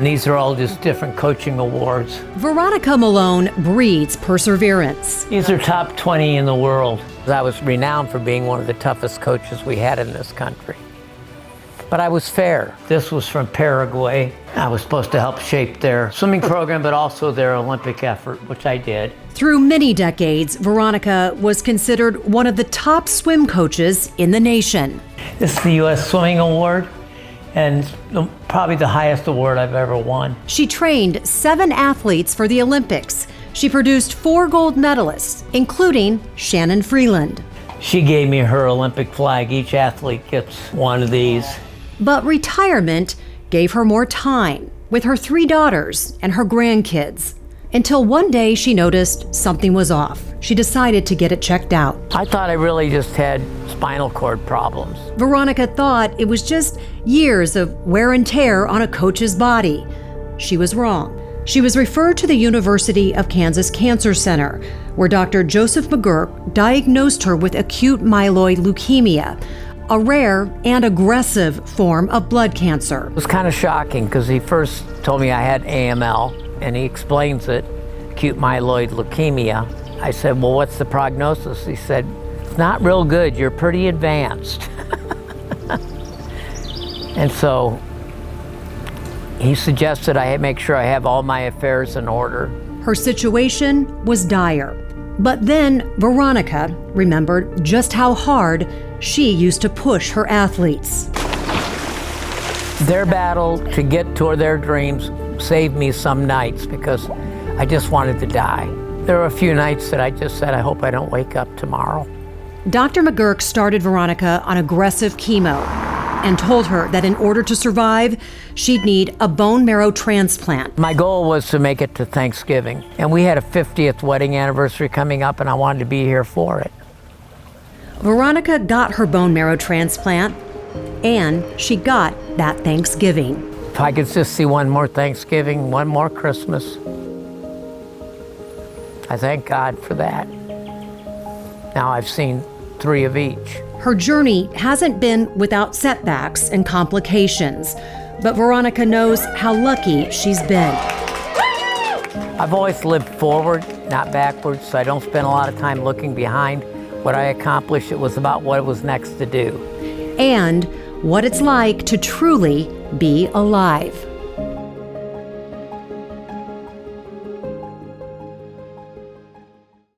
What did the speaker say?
And these are all just different coaching awards. Veronica Malone breeds perseverance. These are top 20 in the world. I was renowned for being one of the toughest coaches we had in this country. But I was fair. This was from Paraguay. I was supposed to help shape their swimming program, but also their Olympic effort, which I did. Through many decades, Veronica was considered one of the top swim coaches in the nation. This is the U.S. Swimming Award, and probably the highest award I've ever won. She trained 7 athletes for the Olympics. She produced 4 gold medalists, including Shannon Freeland. She gave me her Olympic flag. Each athlete gets one of these. But retirement gave her more time with her 3 daughters and her grandkids. Until one day she noticed something was off. She decided to get it checked out. I thought I really just had spinal cord problems. Veronica thought it was just years of wear and tear on a coach's body. She was wrong. She was referred to the University of Kansas Cancer Center, where Dr. Joseph McGurk diagnosed her with acute myeloid leukemia, a rare and aggressive form of blood cancer. It was kind of shocking because he first told me I had AML, and he explains it, acute myeloid leukemia. I said, well, what's the prognosis? He said, it's not real good, you're pretty advanced. And so he suggested I make sure I have all my affairs in order. Her situation was dire. But then Veronica remembered just how hard she used to push her athletes. Their battle to get toward their dreams saved me some nights because I just wanted to die. There were a few nights that I just said, I hope I don't wake up tomorrow. Dr. McGurk started Veronica on aggressive chemo and told her that in order to survive, she'd need a bone marrow transplant. My goal was to make it to Thanksgiving, and we had a 50th wedding anniversary coming up, and I wanted to be here for it. Veronica got her bone marrow transplant, and she got that Thanksgiving. If I could just see one more Thanksgiving, one more Christmas, I thank God for that. Now I've seen 3 of each. Her journey hasn't been without setbacks and complications, but Veronica knows how lucky she's been. I've always lived forward, not backwards, so I don't spend a lot of time looking behind what I accomplished. It was about what was next to do. And what it's like to truly be alive.